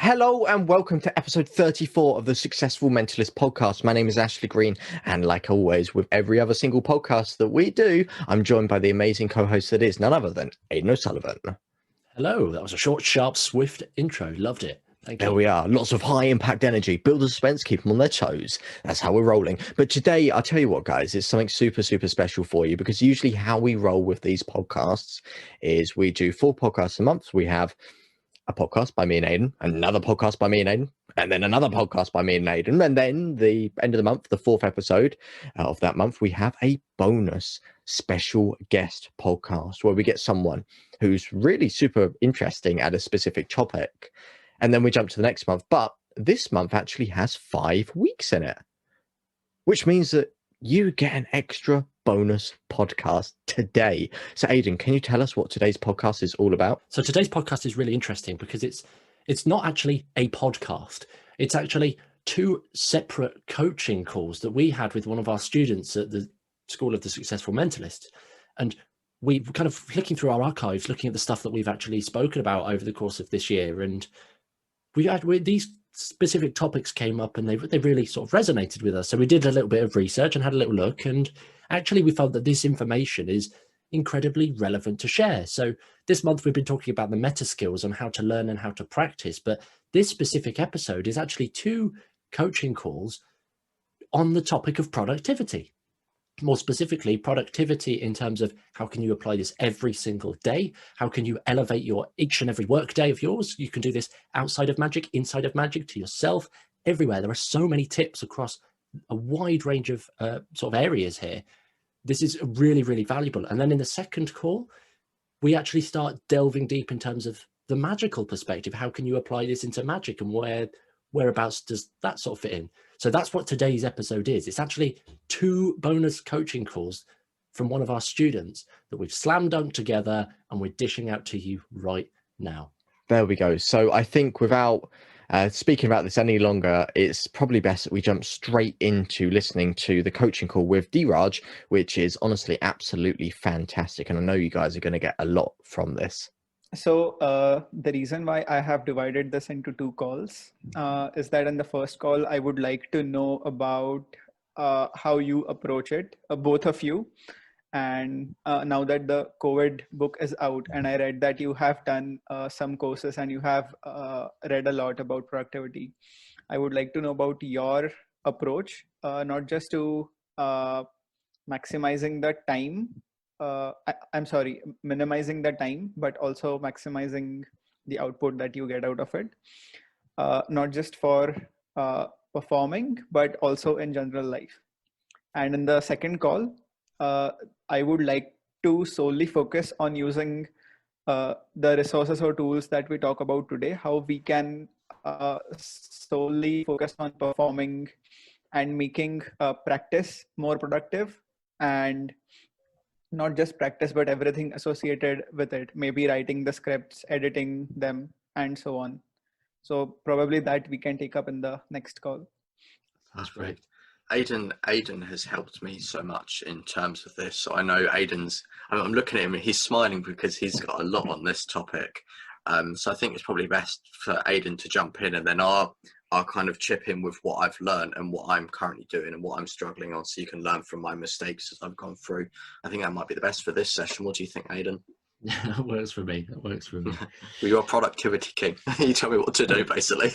Hello and welcome to episode 34 of the Successful Mentalist podcast. My name is Ashley Green, and like always, with every other single podcast that we do, I'm joined by the amazing co-host that is none other than Aidan O'Sullivan. Hello, that was a short, sharp, swift intro. Loved it. Thank you. There we are. Lots of high impact energy. Build the suspense, keep them on their toes. That's how we're rolling. But today, I'll tell you what, guys, it's something super, super special for you, because usually how we roll with these podcasts is we do 4 podcasts a month. We have a podcast by me and Aidan, another podcast by me and Aidan, and then another podcast by me and Aidan. And then the end of the month, the 4th episode of that month, we have a bonus special guest podcast where we get someone who's really super interesting at a specific topic. And then we jump to the next month. But this month actually has 5 weeks in it, which means that you get an extra bonus podcast today. So Aidan, can you tell us what today's podcast is all about? So today's podcast is really interesting because it's not actually a podcast. It's actually 2 separate coaching calls that we had with one of our students at the School of the Successful Mentalist. And we were kind of flicking through our archives, looking at the stuff that we've actually spoken about over the course of this year. And these specific topics came up and they really sort of resonated with us. So we did a little bit of research and had a little look, and actually we felt that this information is incredibly relevant to share. So this month we've been talking about the meta skills on how to learn and how to practice, but this specific episode is actually 2 coaching calls on the topic of productivity. More specifically, productivity in terms of how can you apply this every single day? How can you elevate your each and every work day of yours? You can do this outside of magic, inside of magic, to yourself, everywhere. There are so many tips across a wide range of sort of areas here. This is really, really valuable. And then in the second call, we actually start delving deep in terms of the magical perspective. How can you apply this into magic, and whereabouts does that sort of fit in? So that's what today's episode is. It's actually 2 bonus coaching calls from one of our students that we've slam dunked together and we're dishing out to you right now. There we go. So I think without speaking about this any longer, it's probably best that we jump straight into listening to the coaching call with Diraj, which is honestly absolutely fantastic. And I know you guys are going to get a lot from this. So the reason why I have divided this into 2 calls is that in the first call, I would like to know about how you approach it, both of you. And now that the COVID book is out, and I read that you have done some courses and you have read a lot about productivity, I would like to know about your approach, not just to maximizing the time. Minimizing the time, but also maximizing the output that you get out of it, not just for performing, but also in general life. And in the second call, I would like to solely focus on using the resources or tools that we talk about today, how we can solely focus on performing and making practice more productive, and not just practice, but everything associated with it, maybe writing the scripts, editing them, and so on. So probably that we can take up in the next call. That's great. Aidan has helped me so much in terms of this. So I know I'm looking at him and he's smiling because he's got a lot on this topic. So I think it's probably best for Aidan to jump in, and then I'll kind of chip in with what I've learned and what I'm currently doing and what I'm struggling on, so you can learn from my mistakes as I've gone through. I think that might be the best for this session. What do you think, Aidan? That works for me. Well, you're a productivity king. You tell me what to do, basically.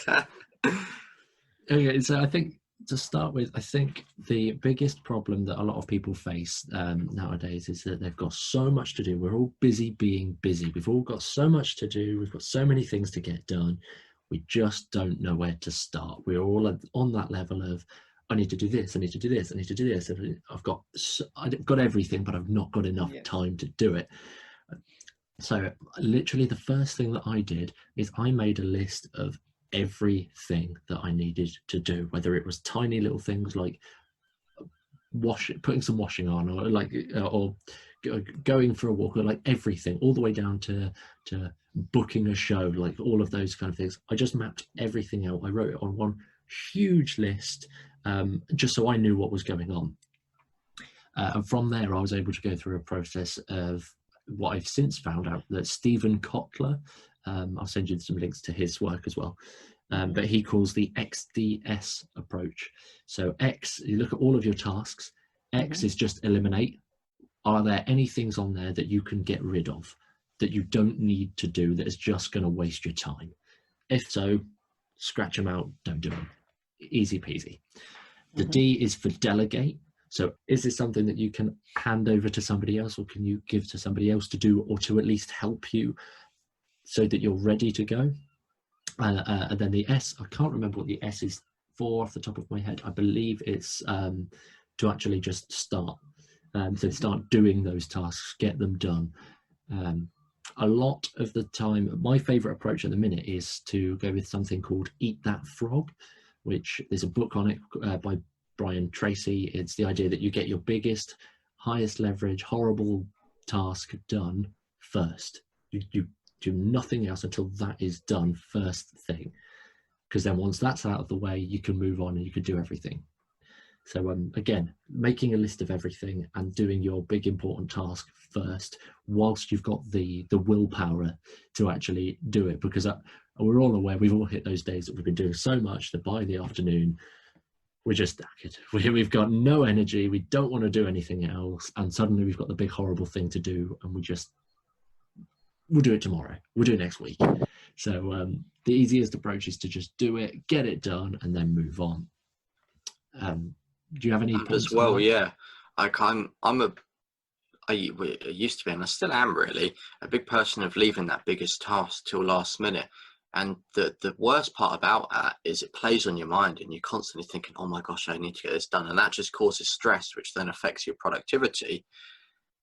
Okay, so I think to start with, I think the biggest problem that a lot of people face nowadays is that they've got so much to do. We're all busy being busy. We've all got so much to do. We've got so many things to get done. We just don't know where to start. We're all on that level of, I need to do this, I need to do this, I need to do this. I've got everything, but I've not got enough time to do it. So literally the first thing that I did is I made a list of everything that I needed to do, whether it was tiny little things like putting some washing on, or going for a walk, or like everything, all the way down to booking a show, like all of those kind of things. I just mapped everything out. I wrote it on one huge list, just so I knew what was going on. And from there, I was able to go through a process of what I've since found out that Stephen Kotler, I'll send you some links to his work as well. but he calls the Xds approach. So X, you look at all of your tasks. X is just eliminate. Are there any things on there that you can get rid of, that you don't need to do, that is just going to waste your time? If so, scratch them out, don't do them. Easy peasy. The D is for delegate. So is this something that you can hand over to somebody else, or can you give to somebody else to do, or to at least help you so that you're ready to go? And then the S, I can't remember what the S is for off the top of my head. I believe it's to actually just start. So start doing those tasks, get them done. A lot of the time, my favorite approach at the minute is to go with something called Eat That Frog, which there's a book on it by Brian Tracy. It's the idea that you get your biggest, highest leverage, horrible task done first. You do nothing else until that is done first thing, because then once that's out of the way, you can move on and you can do everything. So again, making a list of everything and doing your big important task first, whilst you've got the willpower to actually do it, because we're all aware, we've all hit those days that we've been doing so much that by the afternoon we're just knackered. We've got no energy, we don't want to do anything else, and suddenly we've got the big horrible thing to do, and we'll do it tomorrow, we'll do it next week. So the easiest approach is to just do it, get it done, and then move on. Do you have any points as well? Yeah, I used to be, and I still am really, a big person of leaving that biggest task till last minute. And the worst part about that is it plays on your mind, and you're constantly thinking, oh my gosh, I need to get this done, and that just causes stress, which then affects your productivity.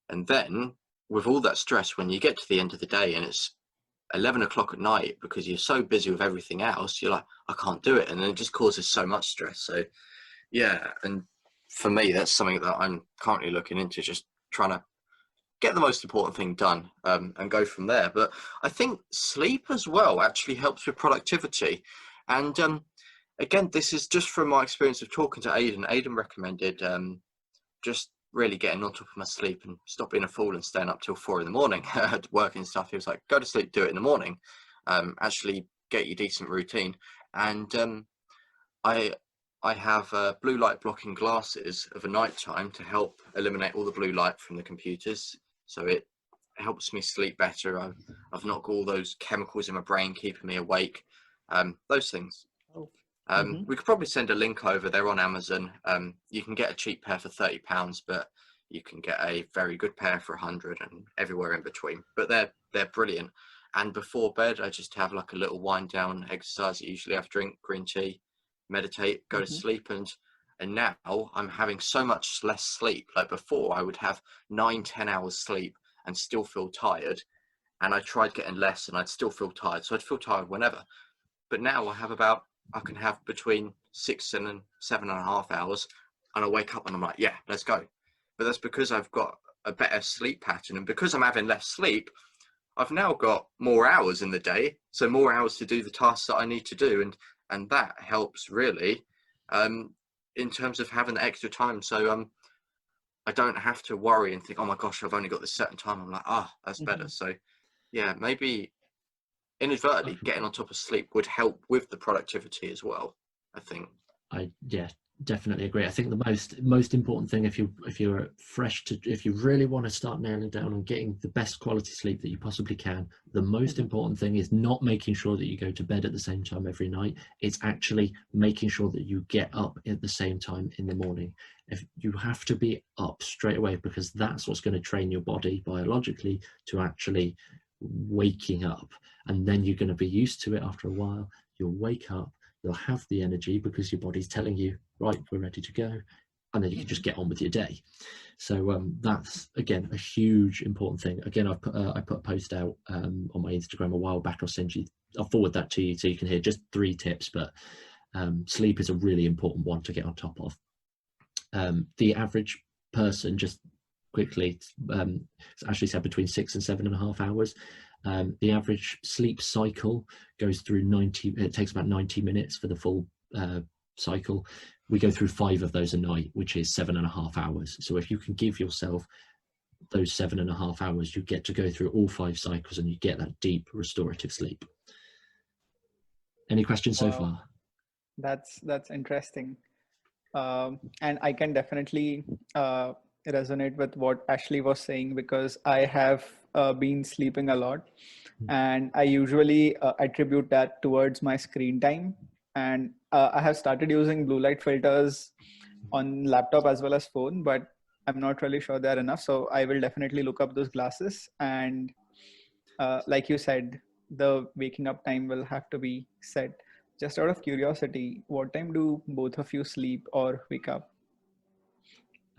And then with all that stress, when you get to the end of the day and it's 11 o'clock at night, because you're so busy with everything else, you're like, I can't do it, and then it just causes so much stress. So yeah, and for me, that's something that I'm currently looking into, just trying to get the most important thing done and go from there. But I think sleep as well actually helps with productivity. And again, this is just from my experience of talking to Aidan. Aidan recommended just really getting on top of my sleep and stop being a fool and staying up till 4 a.m. working stuff. He was like, go to sleep, do it in the morning, actually get your decent routine. And I have blue light blocking glasses of a night time to help eliminate all the blue light from the computers. So it helps me sleep better. I've not got all those chemicals in my brain keeping me awake. Those things. We could probably send a link over. They're on Amazon. You can get a cheap pair for £30, but you can get a very good pair for 100, and everywhere in between. But they're brilliant. And before bed, I just have like a little wind down exercise. Usually I drink green tea, meditate, go to sleep, and now I'm having so much less sleep. Like before, I would have 9-10 hours sleep and still feel tired, and I tried getting less and I'd still feel tired, so I'd feel tired whenever. But now I can have between 6 and 7.5 hours, and I wake up and I'm like, yeah, let's go. But that's because I've got a better sleep pattern, and because I'm having less sleep, I've now got more hours in the day, so more hours to do the tasks that I need to do, and that helps really in terms of having the extra time. So I don't have to worry and think, oh my gosh, I've only got this certain time. I'm like, that's better. So yeah, maybe inadvertently getting on top of sleep would help with the productivity as well, I think. Yeah, definitely agree. I think the most important thing, if you're fresh to, if you really want to start nailing down on getting the best quality sleep that you possibly can, the most important thing is not making sure that you go to bed at the same time every night. It's actually making sure that you get up at the same time in the morning. If you have to be up straight away, because that's what's going to train your body biologically to actually waking up, and then you're going to be used to it after a while. You'll wake up, you'll have the energy because your body's telling you, right, we're ready to go, and then you can just get on with your day. So that's again a huge important thing. Again, I put a post out on my Instagram a while back. I'll forward that to you so you can hear just 3 tips, but sleep is a really important one to get on top of. The average person, just quickly, it's actually said between 6 and 7.5 hours. The average sleep cycle goes through 90, it takes about 90 minutes for the full cycle. We go through 5 of those a night, which is 7.5 hours. So if you can give yourself those 7.5 hours, you get to go through all 5 cycles and you get that deep restorative sleep. Any questions so Wow. far? That's interesting. And I can definitely resonate with what Ashley was saying, because I have been sleeping a lot, and I usually attribute that towards my screen time. And I have started using blue light filters on laptop as well as phone, but I'm not really sure they're enough. So I will definitely look up those glasses. And like you said, the waking up time will have to be set. Just out of curiosity, what time do both of you sleep or wake up?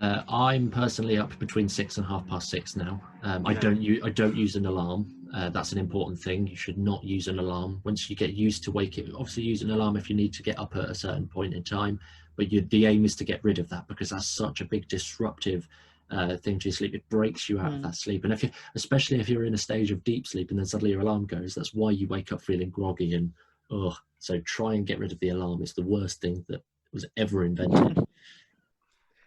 I'm personally up between 6 and 6:30 now. I don't use an alarm. That's an important thing. You should not use an alarm. Once you get used to waking, obviously use an alarm if you need to get up at a certain point in time. But the aim is to get rid of that, because that's such a big disruptive thing to your sleep. It breaks you out of that sleep. And especially if you're in a stage of deep sleep and then suddenly your alarm goes, that's why you wake up feeling groggy and so try and get rid of the alarm. It's the worst thing that was ever invented.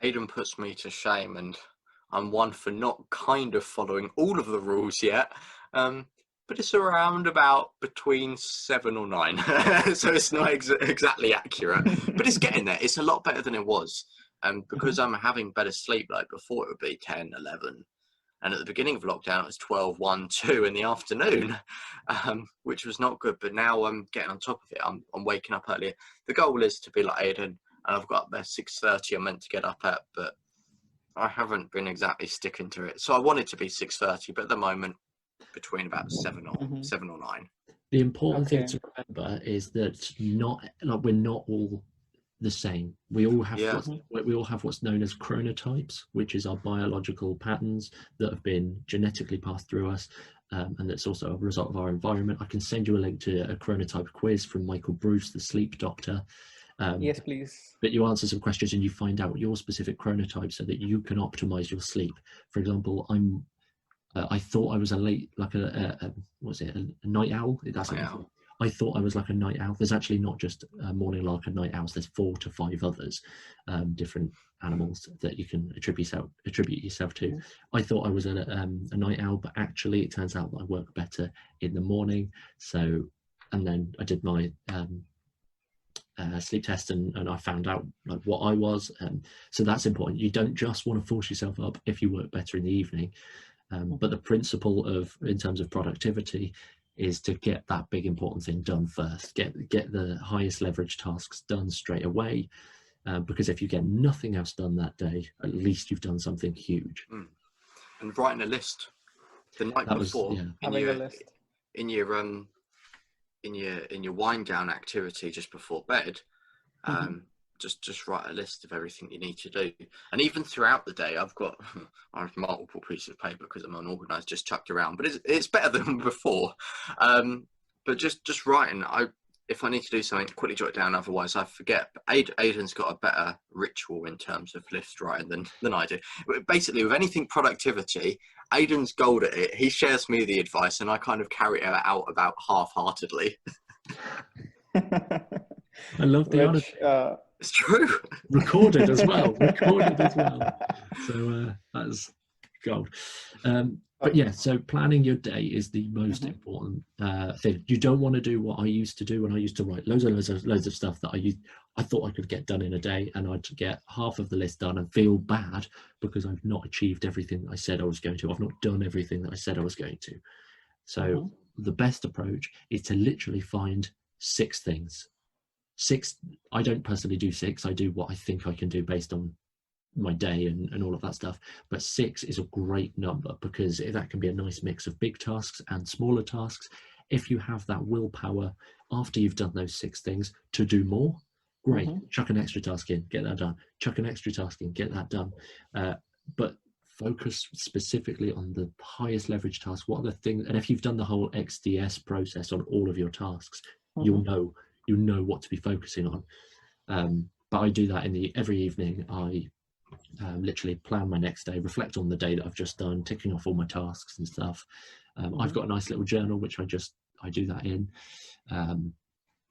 Aidan puts me to shame, and I'm one for not kind of following all of the rules yet. But it's around about between 7 or 9, so it's not exactly accurate, but it's getting there. It's a lot better than it was, because I'm having better sleep. Like before, it would be 10, 11, and at the beginning of lockdown, it was 12, 1, 2 in the afternoon, which was not good. But now I'm getting on top of it. I'm waking up earlier. The goal is to be like Aidan. And I've got up there 6:30 I'm meant to get up at, but I haven't been exactly sticking to it. So I want it to be 6:30, but at the moment, between about 7 or 9. The important thing to remember is that we're not all the same. We all have what's known as chronotypes, which is our biological patterns that have been genetically passed through us, and that's also a result of our environment. I can send you a link to a chronotype quiz from Michael Bruce, the sleep doctor. Yes, please. But you answer some questions and you find out your specific chronotype so that you can optimize your sleep. For example, I thought I was a night owl. That's night owl. I thought I was like a night owl. There's actually not just a morning lark and night owls. There's 4 to 5 others, different animals that you can attribute yourself to. I thought I was a night owl, but actually it turns out that I work better in the morning. So, and then I did my sleep test and I found out like what I was. So that's important. You don't just want to force yourself up if you work better in the evening. But the principle in terms of productivity is to get that big important thing done first. Get the highest leverage tasks done straight away. Because if you get nothing else done that day, at least you've done something huge. And writing a list the night before in your wind down activity just before bed, just write a list of everything you need to do. And even throughout the day, I have multiple pieces of paper because I'm unorganized, just chucked around, but it's better than before. But just writing, if I need to do something, quickly jot it down, otherwise I forget. But Aidan's got a better ritual in terms of list writing than I do. But basically, with anything productivity, Aidan's gold at it. He shares me the advice and I kind of carry it out about half-heartedly. I love the honesty. It's true. Recorded as well. So that's gold. But yeah, so planning your day is the most important thing. You don't want to do what I used to do when I used to write loads of stuff that I thought I could get done in a day, and I'd get half of the list done and feel bad because I've not achieved everything that I said I was going to. I've not done everything that I said I was going to. So the best approach is to literally find 6 things. 6, I don't personally do 6. I do what I think I can do based on my day and all of that stuff, but 6 is a great number because that can be a nice mix of big tasks and smaller tasks. If you have that willpower after you've done those 6 things to do more, great. Chuck an extra task in, get that done. Chuck an extra task in, get that done. But focus specifically on the highest leverage tasks. What are the things? And if you've done the whole XDS process on all of your tasks, you'll know what to be focusing on. But I do that every evening. I literally plan my next day, reflect on the day that I've just done, ticking off all my tasks and stuff. I've got a nice little journal which I do that in,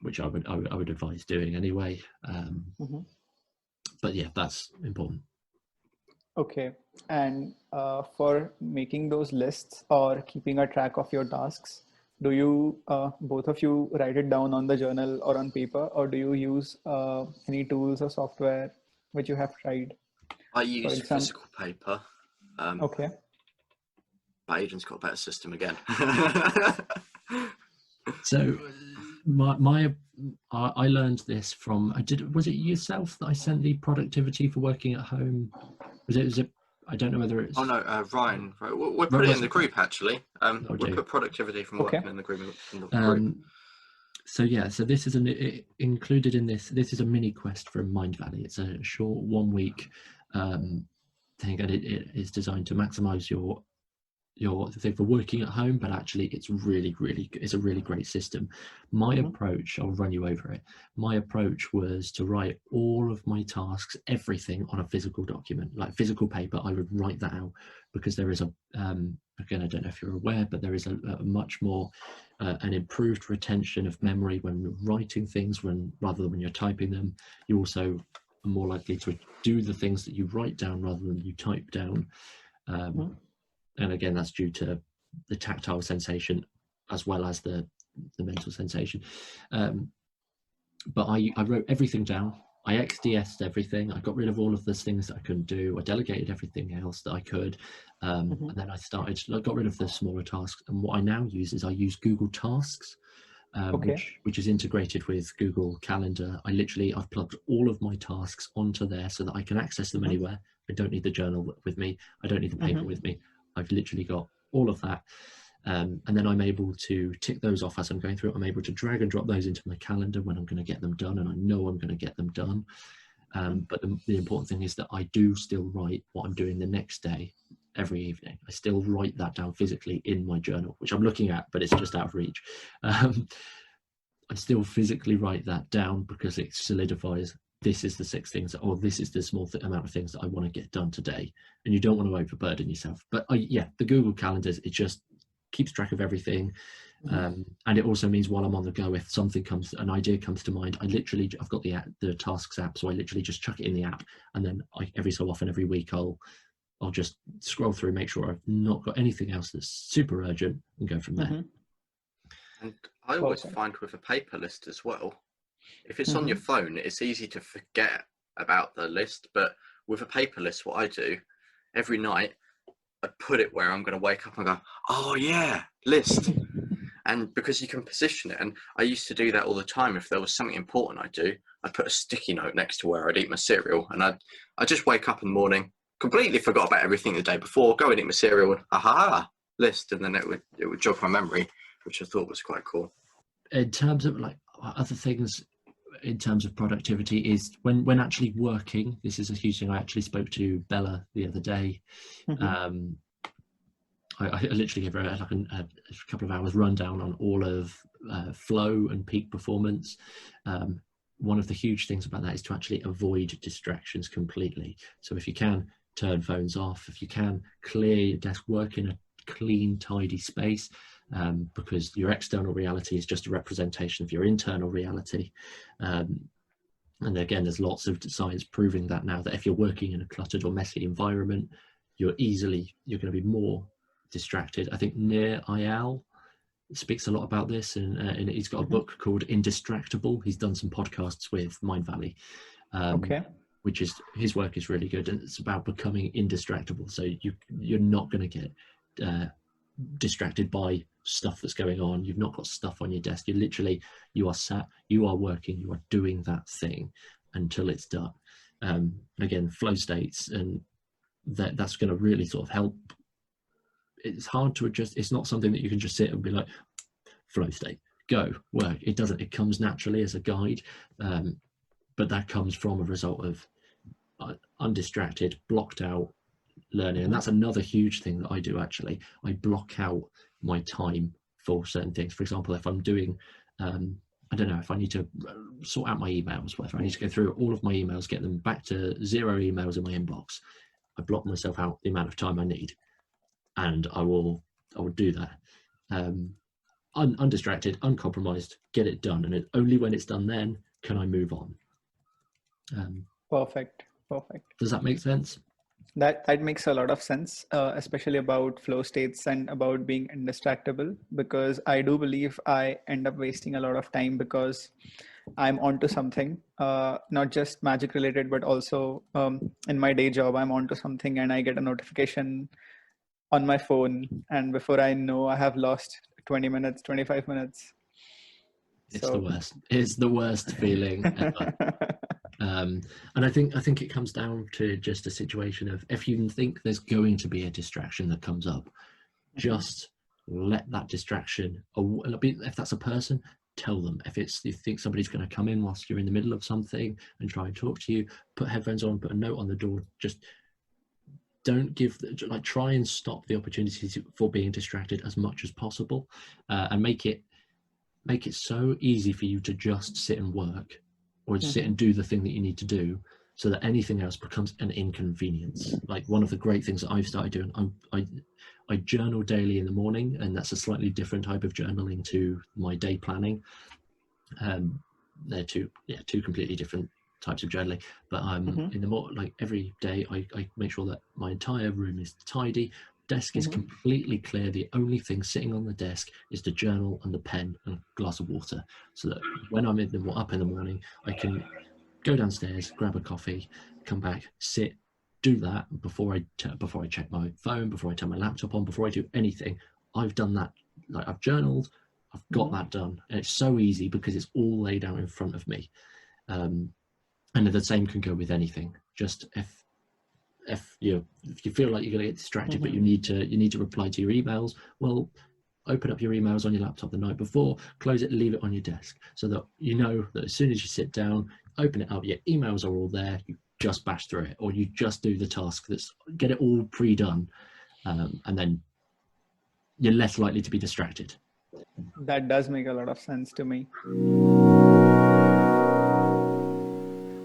which I would advise doing anyway. But yeah, that's important. Okay, and for making those lists or keeping a track of your tasks, Do you, both of you, write it down on the journal or on paper, or do you use any tools or software which you have tried? I For use example, physical paper. okay. But Aidan's got a better system again. So I learned this from, was it yourself that I sent the productivity for working at home? Was it I don't know whether it's... Oh no, Ryan. Right. We'll put it in the group actually. We'll do. put productivity from Okay. working in the group. So yeah, so this is included in this. This is a mini quest from Mind Valley. It's a short 1 week thing, and it is designed to maximize your thing for working at home, but actually it's a really great system. My approach, I'll run you over it. My approach was to write all of my tasks, everything, on a physical document, like physical paper. I would write that out, because there is a again, I don't know if you're aware, but there is a much more an improved retention of memory when you're writing things, rather than when you're typing them. You also are more likely to do the things that you write down rather than you type down. And again, that's due to the tactile sensation as well as the mental sensation. But I wrote everything down. I XDS'd everything. I got rid of all of those things that I couldn't do. I delegated everything else that I could. And then I got rid of the smaller tasks. And what I now use is I use Google Tasks, which is integrated with Google Calendar. I've plugged all of my tasks onto there so that I can access them anywhere. I don't need the journal with me. I don't need the paper with me. I've literally got all of that. And then I'm able to tick those off as I'm going through it. I'm able to drag and drop those into my calendar when I'm going to get them done, and I know I'm going to get them done. But the important thing is that I do still write what I'm doing the next day every evening. I still write that down physically in my journal, which I'm looking at, but it's just out of reach. I still physically write that down because it solidifies, this is the 6 things, or this is the small amount of things that I want to get done today. And you don't want to overburden yourself. But the Google Calendars, it just keeps track of everything. And it also means while I'm on the go, if an idea comes to mind, I've got the Tasks app, so I literally just chuck it in the app, and then every so often, every week, I'll just scroll through, make sure I've not got anything else that's super urgent, and go from there. And I always find with a paper list as well, if it's on your phone, it's easy to forget about the list. But with a paper list, what I do every night, I put it where I'm going to wake up and go, oh yeah, list. And because you can position it, and I used to do that all the time. If there was something important I'd put a sticky note next to where I'd eat my cereal, and I'd just wake up in the morning, completely forgot about everything the day before, go and eat my cereal, and list, and then it would jog my memory, which I thought was quite cool. In terms of like other things, in terms of productivity, is when actually working. This is a huge thing. I actually spoke to Bella the other day. I literally gave her a couple of hours rundown on all of flow and peak performance. One of the huge things about that is to actually avoid distractions completely. So if you can, turn phones off. If you can, clear your desk, work in a clean, tidy space, because your external reality is just a representation of your internal reality. And again, there's lots of science proving that now, that if you're working in a cluttered or messy environment, you're going to be more distracted. I think Nir Eyal speaks a lot about this, and he's got a book called Indistractable. He's done some podcasts with Mind Valley, which is, his work is really good, and it's about becoming indistractable. So you're not going to get distracted by stuff that's going on. You've not got stuff on your desk. You are sat, you are working, you are doing that thing until it's done. Again, flow states, and that's going to really sort of help. It's hard to adjust. It's not something that you can just sit and be like, flow state, go, work. It doesn't. It comes naturally as a guide, but that comes from a result of undistracted, blocked out learning. And that's another huge thing that I do. Actually, I block out my time for certain things. For example, if I'm doing, I don't know, if I need to sort out my emails, whether I need to go through all of my emails, get them back to 0 emails in my inbox, I block myself out the amount of time I need, and I will do that. Undistracted, uncompromised, get it done, and only when it's done then can I move on. Perfect. Does that make sense? That makes a lot of sense, especially about flow states and about being indistractable, because I do believe I end up wasting a lot of time because I'm onto something, not just magic related, but also in my day job, I'm onto something and I get a notification on my phone. And before I know, I have lost 20 minutes, 25 minutes. It's the worst. It's the worst feeling ever. And I think it comes down to just a situation of, if you think there's going to be a distraction that comes up, just let that distraction, if that's a person, tell them. If you think somebody's going to come in whilst you're in the middle of something and try and talk to you, put headphones on, put a note on the door. Just don't try and stop the opportunities for being distracted as much as possible, and make it so easy for you to just sit and work, or sit and do the thing that you need to do, so that anything else becomes an inconvenience. Like, one of the great things that I've started doing, I journal daily in the morning, and that's a slightly different type of journaling to my day planning. They're two completely different types of journaling, but in the morning, like every day, I make sure that my entire room is tidy, desk is completely clear. The only thing sitting on the desk is the journal and the pen and a glass of water, so that when I'm up in the morning, I can go downstairs, grab a coffee, come back, sit, do that before I check my phone, before I turn my laptop on, before I do anything. I've done that. Like, I've journaled, I've got that done, and it's so easy because it's all laid out in front of me. And the same can go with anything. Just if you feel like you're going to get distracted, but you need to reply to your emails, well, open up your emails on your laptop the night before, close it, leave it on your desk, so that you know that as soon as you sit down, open it up, your emails are all there, you just bash through it, or you just do the task, get it all pre-done, and then you're less likely to be distracted. That does make a lot of sense to me.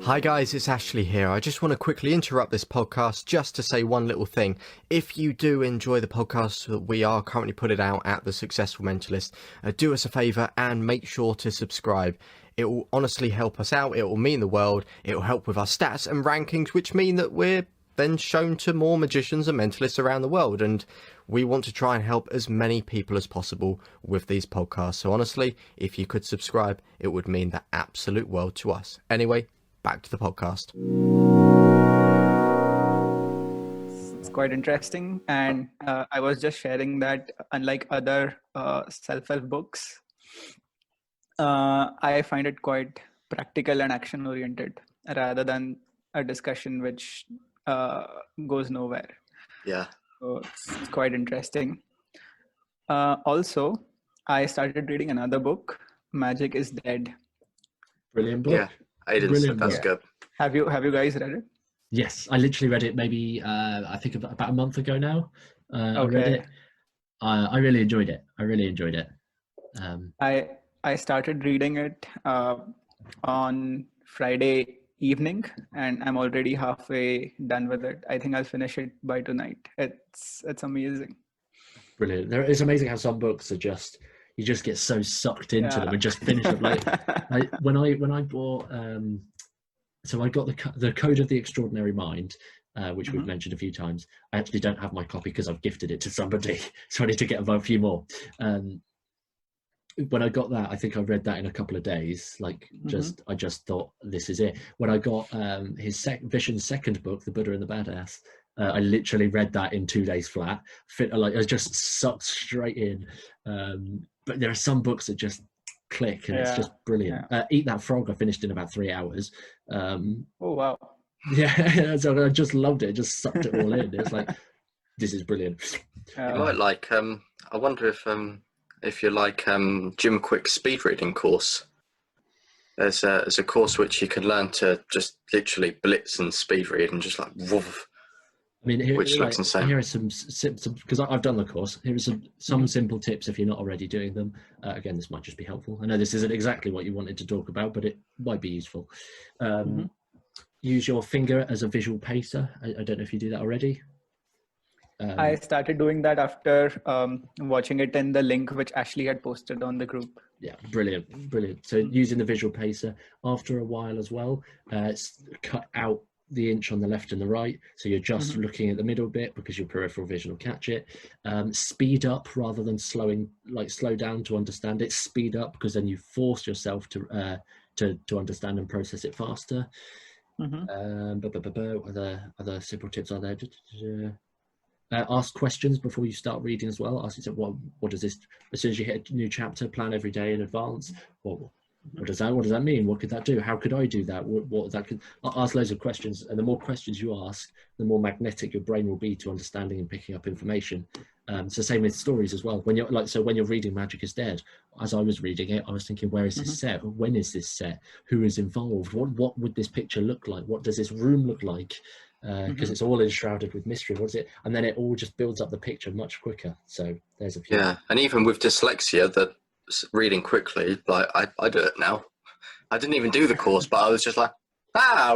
Hi guys, it's Ashley here. I just want to quickly interrupt this podcast just to say one little thing. If you do enjoy the podcast that we are currently putting out at The Successful Mentalist, do us a favour and make sure to subscribe. It will honestly help us out. It will mean the world. It will help with our stats and rankings, which mean that we're then shown to more magicians and mentalists around the world. And we want to try and help as many people as possible with these podcasts. So honestly, if you could subscribe, it would mean the absolute world to us. Anyway, back to the podcast. It's quite interesting. And I was just sharing that, unlike other self-help books, I find it quite practical and action-oriented rather than a discussion which goes nowhere. Yeah. So it's quite interesting. Also, I started reading another book, Magic is Dead. Brilliant book. Yeah. Aidan said that's good. Have you guys read it? Yes, I literally read it maybe I think about a month ago now. I read it. I really enjoyed it. I started reading it on Friday evening, and I'm already halfway done with it. I think I'll finish it by tonight. It's amazing. Brilliant. It's amazing how some books are just, you just get so sucked into them and just finish them. Like when I bought, so I got the Code of the Extraordinary Mind, which we've mentioned a few times. I actually don't have my copy because I've gifted it to somebody, so I need to get a few more. When I got that, I think I read that in a couple of days. Like, I just thought, this is it. When I got his Vision's second book, The Buddha and the Badass, I literally read that in 2 days flat. I was just sucked straight in. But there are some books that just click, and it's just brilliant. Eat That Frog, I finished in about 3 hours. Oh wow! Yeah, so I just loved it. Just sucked it all in. It's like, this is brilliant. You might like. I wonder if you like Jim Quick's speed reading course. There's a course which you can learn to just literally blitz and speed read and just like woof. I mean, which looks insane. Here are some because I've done the course. Here are some simple tips if you're not already doing them. Again, this might just be helpful. I know this isn't exactly what you wanted to talk about, but it might be useful. Use your finger as a visual pacer. I don't know if you do that already. I started doing that after watching it in the link which Ashley had posted on the group. Yeah, brilliant. So using the visual pacer after a while as well, cut out the inch on the left and the right, so you're just looking at the middle bit because your peripheral vision will catch it. Speed up rather than slow down to understand it. Speed up because then you force yourself to understand and process it faster. Other simple tips are there. Ask questions before you start reading as well. Ask yourself, what does this, as soon as you hit a new chapter, plan every day in advance. What does that mean? What could that do? How could I do that? What that could, ask loads of questions, and the more questions you ask, the more magnetic your brain will be to understanding and picking up information. So same with stories as well. When you're reading Magic is Dead, as I was reading it, I was thinking, where is this set? When is this set? Who is involved? What would this picture look like? What does this room look like? Because it's all enshrouded with mystery. What is it? And then it all just builds up the picture much quicker. So there's a few. Yeah, and even with dyslexia, that reading quickly, like I do it now. I didn't even do the course, but I was just like,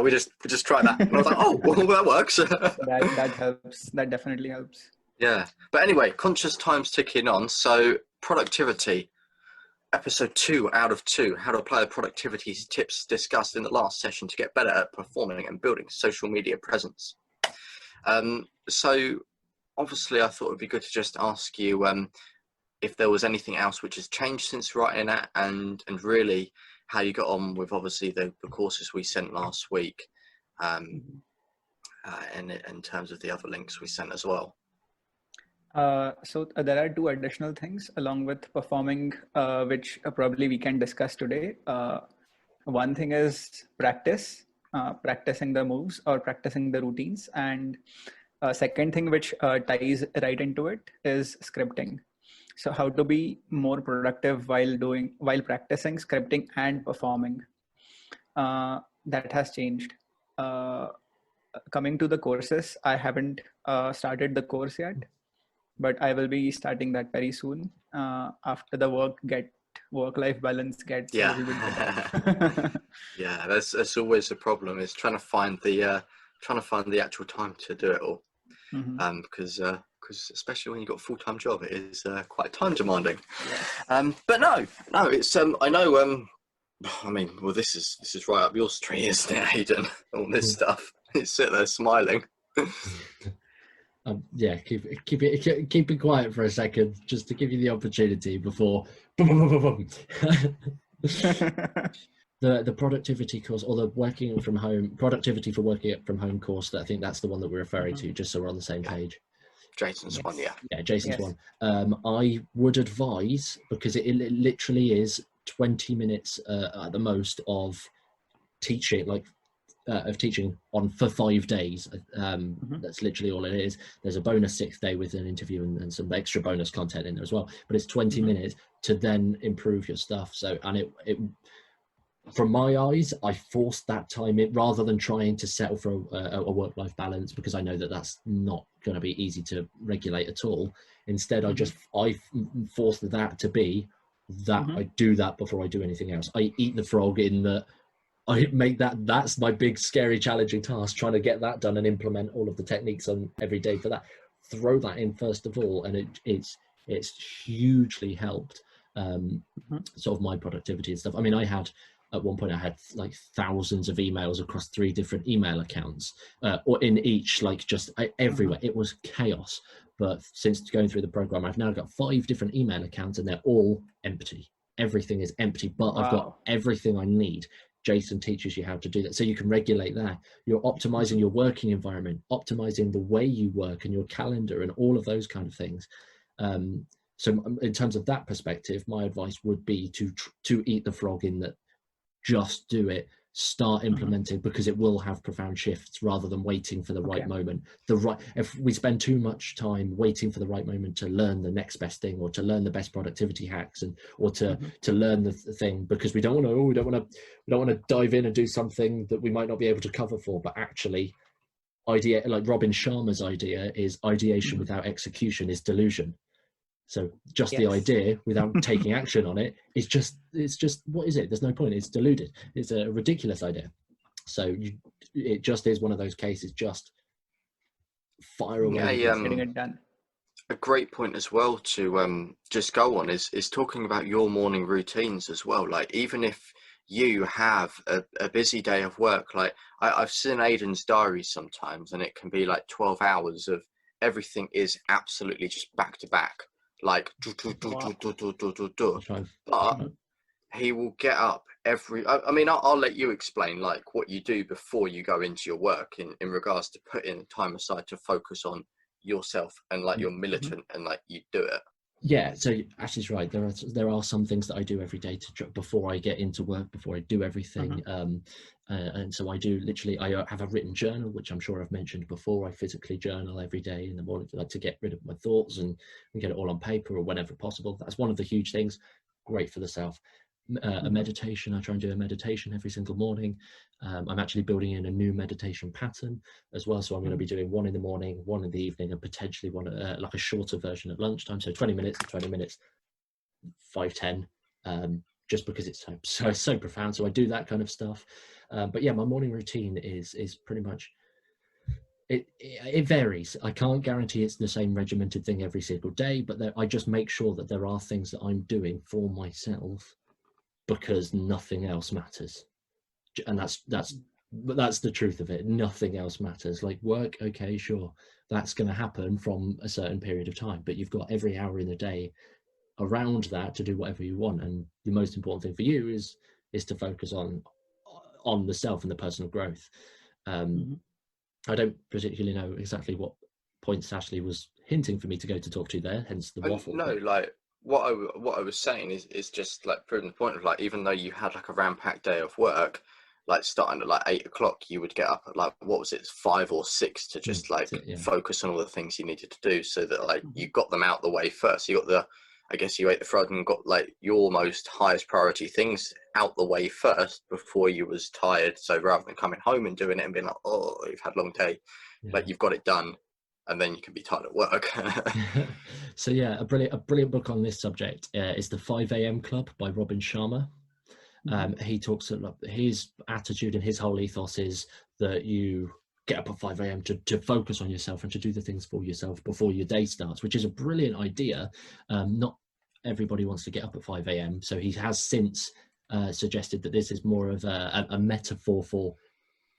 we just try that. And I was like, oh, well, that works. that helps. That definitely helps. Yeah. But anyway, conscious time's ticking on. So productivity, episode 2 out of 2, how to apply the productivity tips discussed in the last session to get better at performing and building social media presence. So obviously I thought it'd be good to just ask you if there was anything else which has changed since writing that, and really how you got on with obviously the courses we sent last week, and in terms of the other links we sent as well. So there are 2 additional things along with performing, which probably we can discuss today. One thing is practicing the moves or practicing the routines, and second thing which ties right into it is scripting. So how to be more productive while practicing scripting and performing. That has changed. Coming to the courses, I haven't started the course yet, but I will be starting that very soon. After the work-life balance gets a little bit better. Yeah, that's always a problem, is trying to find the actual time to do it all. Because especially when you've got a full-time job, it is quite time demanding. But no, it's I know. I mean, well, this is right up your street, isn't it, Aidan? All this stuff. It's sit there smiling. Yeah, keep it quiet for a second, just to give you the opportunity before. The productivity course, or the working from home productivity for working from home course, I think that's the one that we're referring to, just so we're on the same page. Jason's one, yeah. Jason's one. I would advise, because it literally is 20 minutes at the most of teaching, on for 5 days. That's literally all it is. There's a bonus 6th day with an interview and some extra bonus content in there as well, but it's 20 minutes to then improve your stuff. So, and it from my eyes, I forced that time in rather than trying to settle for a work-life balance, because I know that that's not going to be easy to regulate at all. Instead, I forced that to be that I do that before I do anything else. I eat the frog in that I make that's my big, scary, challenging task, trying to get that done and implement all of the techniques on every day for that. Throw that in first of all, and it's hugely helped sort of my productivity and stuff. I mean, at one point I had like thousands of emails across 3 different email accounts, or in each, like just everywhere. It was chaos. But since going through the program, I've now got 5 different email accounts, and they're all empty. Everything is empty, but I've got everything I need. Jason teaches you how to do that, so you can regulate that. You're optimizing your working environment, optimizing the way you work and your calendar and all of those kind of things. So in terms of that perspective, my advice would be to eat the frog in that. Just do it, start implementing, because it will have profound shifts rather than waiting for the right moment. If we spend too much time waiting for the right moment to learn the next best thing, or to learn the best productivity hacks, or to learn the thing, because we don't want to dive in and do something that we might not be able to cover for. But actually, like Robin Sharma's idea is ideation without execution is delusion. So just the idea without taking action on it it's just what is it? There's no point. It's deluded. It's a ridiculous idea. So it just is one of those cases. Just fire away. Getting it done. A great point as well to just go on is talking about your morning routines as well. Like, even if you have a busy day of work. Like I've seen Aidan's diary sometimes, and it can be like 12 hours of everything is absolutely just back to back, like but he will get up I mean, I'll let you explain like what you do before you go into your work in regards to putting time aside to focus on yourself and like you're militant and like you do it. Yeah, so Ashley's right. There are some things that I do every day before I get into work, before I do everything. And so I do literally, I have a written journal, which I'm sure I've mentioned before. I physically journal every day in the morning, like to get rid of my thoughts and get it all on paper or whenever possible. That's one of the huge things. Great for the self. A meditation, I try and do a meditation every single morning. I'm actually building in a new meditation pattern as well, so I'm going to be doing one in the morning, one in the evening, and potentially one like a shorter version at lunchtime, so 20 minutes, 5, 10, just because it's so profound. So I do that kind of stuff, but yeah, my morning routine is pretty much it varies. I can't guarantee it's the same regimented thing every single day, but I just make sure that there are things that I'm doing for myself because nothing else matters. And that's the truth of it. Nothing else matters. Like work, okay, sure, that's going to happen from a certain period of time, but you've got every hour in the day around that to do whatever you want. And the most important thing for you is to focus on the self and the personal growth. I don't particularly know exactly what points Ashley was hinting for me to go to talk to there, hence the waffle. No, like what I was saying is just like proving the point of like, even though you had like a ram-packed day of work, like starting at like 8 o'clock, you would get up at like, what was it, 5 or 6 to just focus on all the things you needed to do, so that like you got them out the way first. You got I guess you ate the frog and got like your most highest priority things out the way first before you was tired. So rather than coming home and doing it and being like, oh, you've had a long day, like you've got it done, and then you can be tired at work. So yeah, a brilliant book on this subject is The 5 a.m. Club by Robin Sharma. He talks about his attitude, and his whole ethos is that you get up at 5 a.m. to focus on yourself and to do the things for yourself before your day starts, which is a brilliant idea. Not everybody wants to get up at 5 a.m. So he has since suggested that this is more of a metaphor for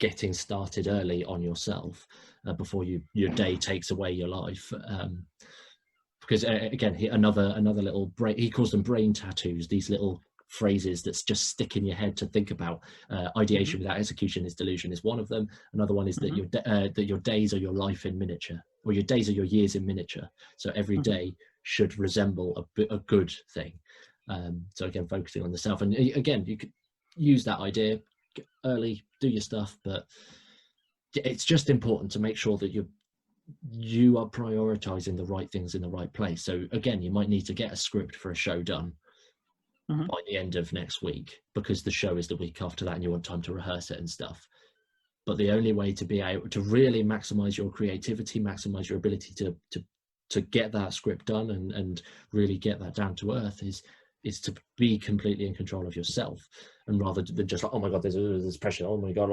getting started early on yourself before your day takes away your life. Because again, another little brain, he calls them brain tattoos, these little phrases that just stick in your head to think about. Ideation without execution is delusion is one of them. Another one is that your days are your life in miniature, or your days are your years in miniature. So every day should resemble a good thing. So again, focusing on the self, and again, you could use that idea, get early, do your stuff, but it's just important to make sure that you are prioritizing the right things in the right place. So again, you might need to get a script for a show done by the end of next week, because the show is the week after that and you want time to rehearse it and stuff. But the only way to be able to really maximize your creativity, maximize your ability to get that script done and really get that down to earth is to be completely in control of yourself, and rather than just like, oh my god, there's pressure, oh my god,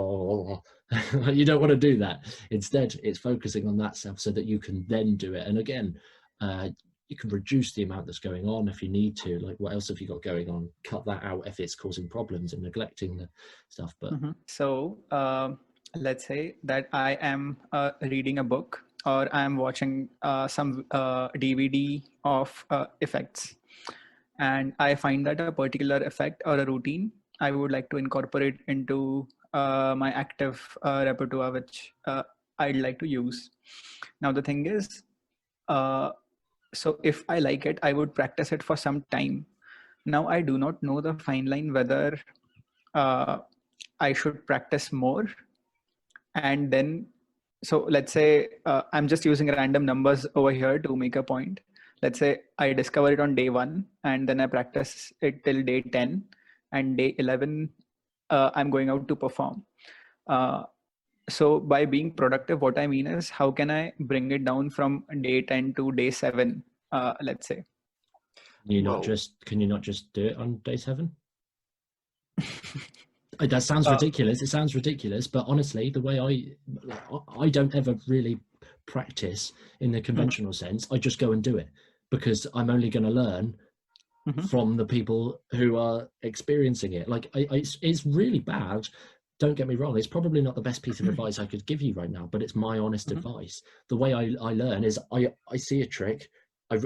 you don't want to do that. Instead, it's focusing on that self so that you can then do it. And again, you can reduce the amount that's going on if you need to. Like, what else have you got going on? Cut that out if it's causing problems and neglecting the stuff. But so let's say that I am reading a book, or I am watching some DVD of effects, and I find that a particular effect or a routine I would like to incorporate into my active repertoire, which I'd like to use. Now, the thing is, so if I like it, I would practice it for some time. Now, I do not know the fine line whether I should practice more. And then, so let's say I'm just using random numbers over here to make a point. Let's say I discover it on day 1, and then I practice it till day 10, and day 11, I'm going out to perform. So by being productive, what I mean is, how can I bring it down from day 10 to day 7, let's say? Can you not just do it on day 7? That sounds ridiculous. It sounds ridiculous, but honestly, the way I don't ever really practice in the conventional sense. I just go and do it, because I'm only going to learn from the people who are experiencing it. Like, it's really bad. Don't get me wrong. It's probably not the best piece of advice I could give you right now, but it's my honest advice. The way I learn is I see a trick. I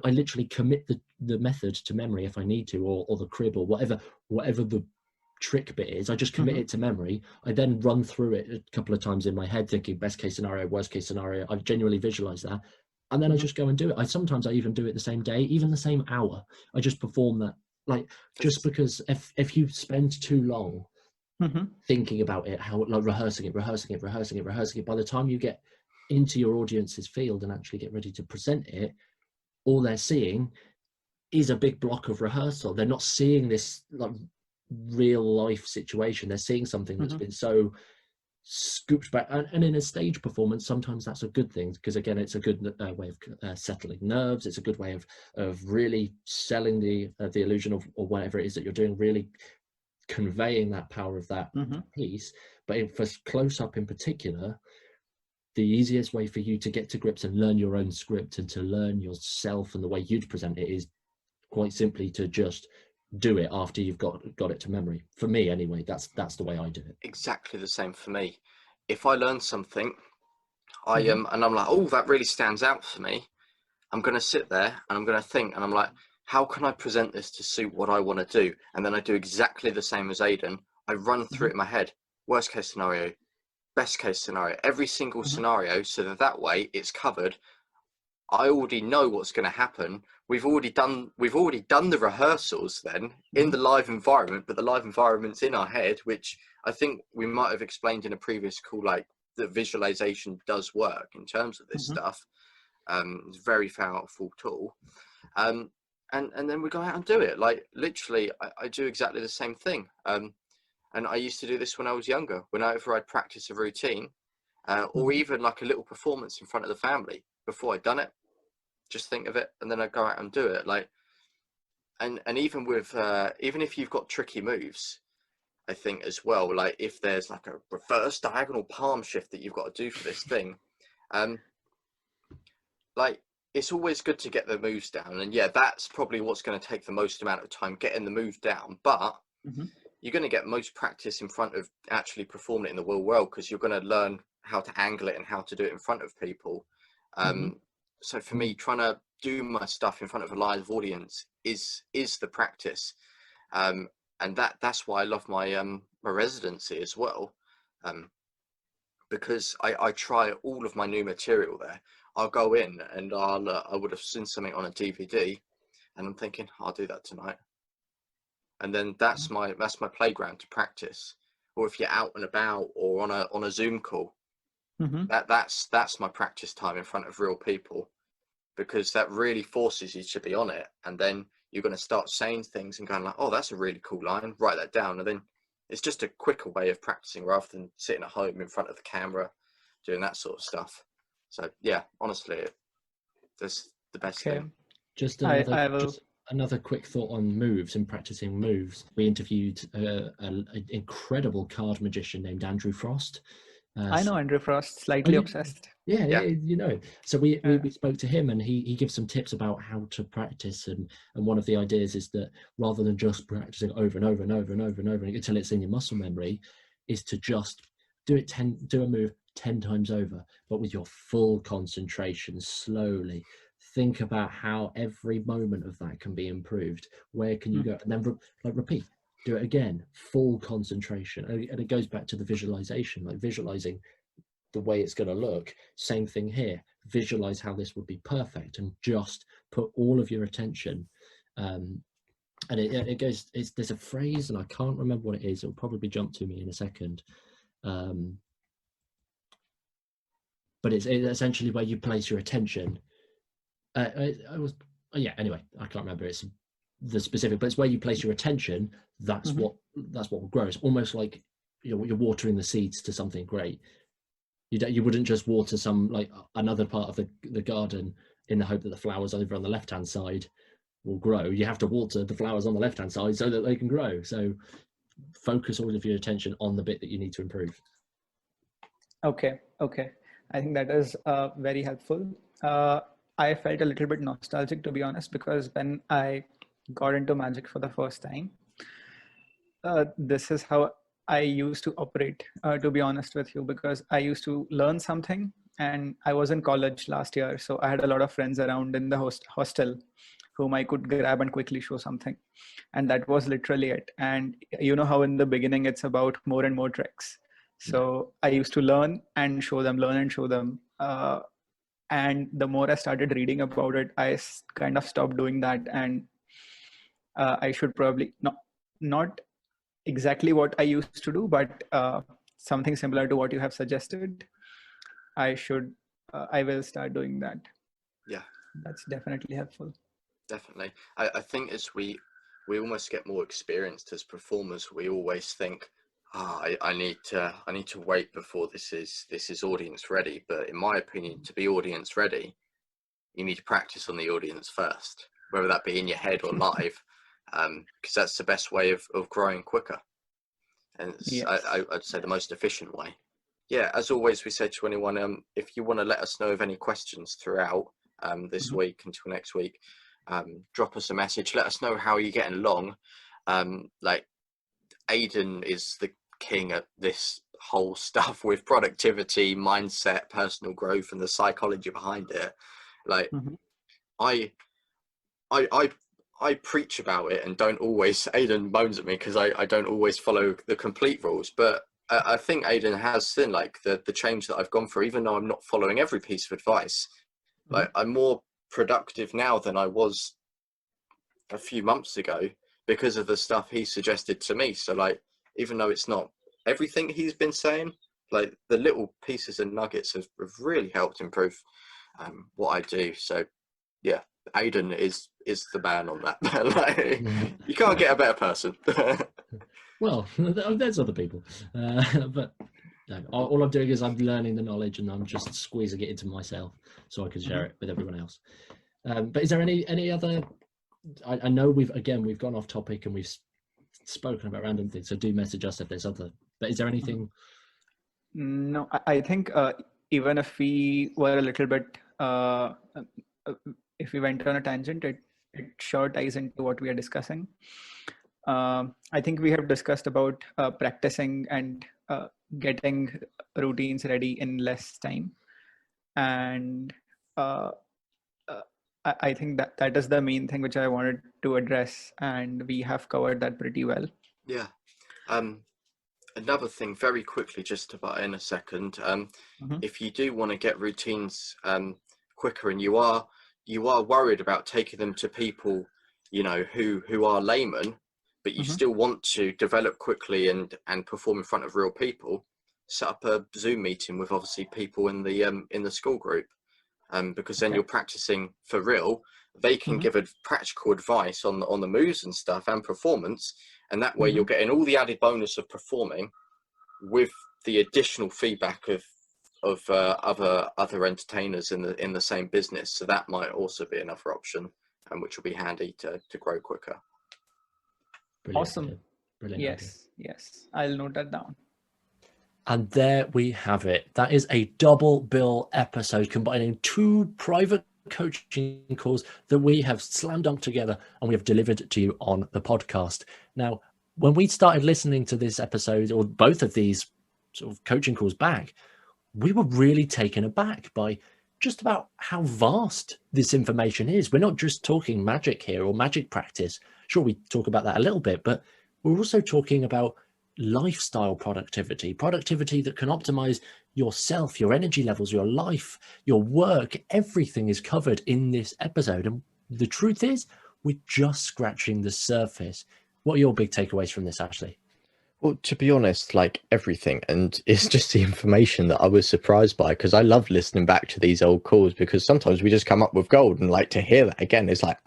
literally commit the method to memory if I need to, or the crib, or whatever the trick bit is. I just commit it to memory. I then run through it a couple of times in my head, thinking best case scenario, worst case scenario. I genuinely visualize that. And then I just go and do it. Sometimes I even do it the same day, even the same hour. I just perform that. Like, just because if you spend too long thinking about it, how, like, rehearsing it, by the time you get into your audience's field and actually get ready to present it, all they're seeing is a big block of rehearsal. They're not seeing this like real life situation. They're seeing something that's been so scooped back, and in a stage performance sometimes that's a good thing, because again, it's a good way of settling nerves. It's a good way of really selling the illusion of, or whatever it is that you're doing, really conveying that power of that piece. But for close up in particular, the easiest way for you to get to grips and learn your own script and to learn yourself and the way you'd present it is quite simply to just do it after you've got it to memory. For me anyway, that's the way I do it. Exactly the same for me. If I learn something, and I'm like, oh, that really stands out for me, I'm going to sit there and I'm going to think, and I'm like, how can I present this to suit what I want to do? And then I do exactly the same as Aidan. I run through it in my head, worst case scenario, best case scenario, every single scenario, so that way it's covered. I already know what's going to happen. We've already done the rehearsals then in the live environment, but the live environment's in our head, which I think we might have explained in a previous call, like that visualization does work in terms of this stuff. It's a very powerful tool. And then we go out and do it. Like, literally, I do exactly the same thing. And I used to do this when I was younger, whenever I'd practice a routine, or even like a little performance in front of the family. Before I'd done it, just think of it, and then I'd go out and do it. Like, and even with even if you've got tricky moves, I think as well, like if there's like a reverse diagonal palm shift that you've got to do for this thing, like, it's always good to get the moves down. And yeah, that's probably what's going to take the most amount of time, getting the move down. But you're going to get most practice in front of actually performing it in the real world, because you're going to learn how to angle it and how to do it in front of people. So for me, trying to do my stuff in front of a live audience is the practice. And that's why I love my my residency as well, because I try all of my new material there. I'll go in and I would have seen something on a DVD, and I'm thinking, I'll do that tonight. And then that's my playground to practice. Or if you're out and about or on a Zoom call, that's my practice time in front of real people, because that really forces you to be on it. And then you're going to start saying things and going like, oh, that's a really cool line, write that down. And then it's just a quicker way of practicing rather than sitting at home in front of the camera doing that sort of stuff. So yeah, honestly, that's the best thing. Just another quick thought on moves and practicing moves. We interviewed an incredible card magician named Andrew Frost. I know Andrew Frost, slightly obsessed. Yeah, you know. So we spoke to him, and he gives some tips about how to practice. And one of the ideas is that rather than just practicing over and over and over and over and over until it's in your muscle memory, is to just do a move 10 times over, but with your full concentration, slowly. Think about how every moment of that can be improved. Where can you go? And then repeat. Do it again, full concentration. And it goes back to the visualization, like visualizing the way it's going to look. Same thing here. Visualize how this would be perfect, and just put all of your attention. And it goes, there's a phrase, and I can't remember what it is. It'll probably jump to me in a second. But it's essentially where you place your attention. Anyway, I can't remember. It's the specific, but it's where you place your attention. That's what will grow. It's almost like you're watering the seeds to something great. You wouldn't just water another part of the garden in the hope that the flowers over on the left hand side will grow. You have to water the flowers on the left hand side so that they can grow. So focus all of your attention on the bit that you need to improve. Okay. I think that is very helpful. I felt a little bit nostalgic, to be honest, because when I got into magic for the first time, this is how I used to operate, to be honest with you, because I used to learn something, and I was in college last year. So I had a lot of friends around in the hostel whom I could grab and quickly show something. And that was literally it. And you know how in the beginning, it's about more and more tricks. So I used to learn and show them, learn and show them. And the more I started reading about it, I kind of stopped doing that. And I should probably not exactly what I used to do, but something similar to what you have suggested. I will start doing that. Yeah, That's definitely helpful. definitely. I think as we almost get more experienced as performers, we always think, I need to wait before this is audience ready. But in my opinion, to be audience ready, you need to practice on the audience first, whether that be in your head or live, because that's the best way of growing quicker. And Yes. I'd say the most efficient way. Yeah, as always, we say to anyone, if you want to let us know of any questions throughout this week until next week, drop us a message. Let us know how you're getting along. Like Aidan is the king at this whole stuff with productivity, mindset, personal growth, and the psychology behind it. Like I preach about it and don't always. Aidan moans at me because I don't always follow the complete rules, but I think Aidan has seen like the change that I've gone through, even though I'm not following every piece of advice. Like I'm more productive now than I was a few months ago because of the stuff he suggested to me. So like, even though it's not everything he's been saying, like the little pieces and nuggets have really helped improve what I do. So yeah, Aidan is the man on that. Like, you can't get a better person. Well, there's other people, but no, all I'm doing is I'm learning the knowledge and I'm just squeezing it into myself so I can share it with everyone else. But is there any other? I know we've gone off topic and we've spoken about random things, so do message us if there's other. But is there anything? No, I think even if we were a little bit, if we went on a tangent, it sure ties into what we are discussing. I think we have discussed about practicing and getting routines ready in less time. And I think that is the main thing which I wanted to address, and we have covered that pretty well. Yeah. Another thing very quickly, just about in a second, if you do want to get routines quicker and you are worried about taking them to people, you know, who are laymen, but you still want to develop quickly and perform in front of real people, set up a Zoom meeting with obviously people in the school group, because then you're practicing for real. They can give practical advice on the moves and stuff and performance, and that way you're getting all the added bonus of performing with the additional feedback of other entertainers in the same business. So that might also be another option, and which will be handy to grow quicker. Brilliant. Awesome. Brilliant. Yes. I'll note that down. And there we have it. That is a double bill episode combining two private coaching calls that we have slam dunked together and we have delivered to you on the podcast. Now, when we started listening to this episode, or both of these sort of coaching calls back, we were really taken aback by just about how vast this information is. We're not just talking magic here or magic practice. Sure, we talk about that a little bit, but we're also talking about lifestyle productivity that can optimize yourself, your energy levels, your life, your work. Everything is covered in this episode. And the truth is, we're just scratching the surface. What are your big takeaways from this, Ashley? Well, to be honest, like everything, and it's just the information that I was surprised by, because I love listening back to these old calls, because sometimes we just come up with gold, and like to hear that again is like,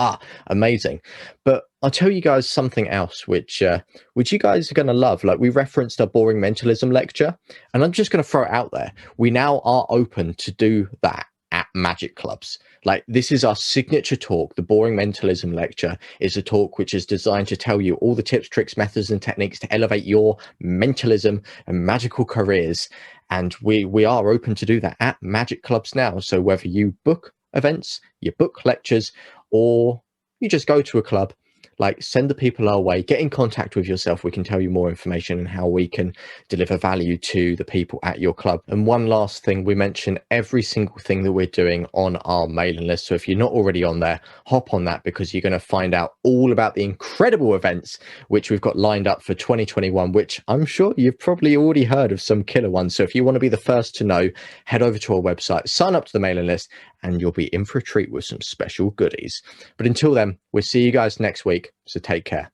amazing. But I'll tell you guys something else which you guys are going to love. Like, we referenced our boring mentalism lecture, and I'm just going to throw it out there. We now are open to do that at magic clubs. Like, this is our signature talk. The boring mentalism lecture is a talk which is designed to tell you all the tips, tricks, methods, and techniques to elevate your mentalism and magical careers. And we are open to do that at magic clubs now. So whether you book events, you book lectures, or you just go to a club, like send the people our way, get in contact with yourself. We can tell you more information and how we can deliver value to the people at your club. And one last thing, we mention every single thing that we're doing on our mailing list. So if you're not already on there, hop on that, because you're going to find out all about the incredible events which we've got lined up for 2021, which I'm sure you've probably already heard of some killer ones. So if you want to be the first to know, head over to our website, sign up to the mailing list, and you'll be in for a treat with some special goodies. But until then, we'll see you guys next week. So take care.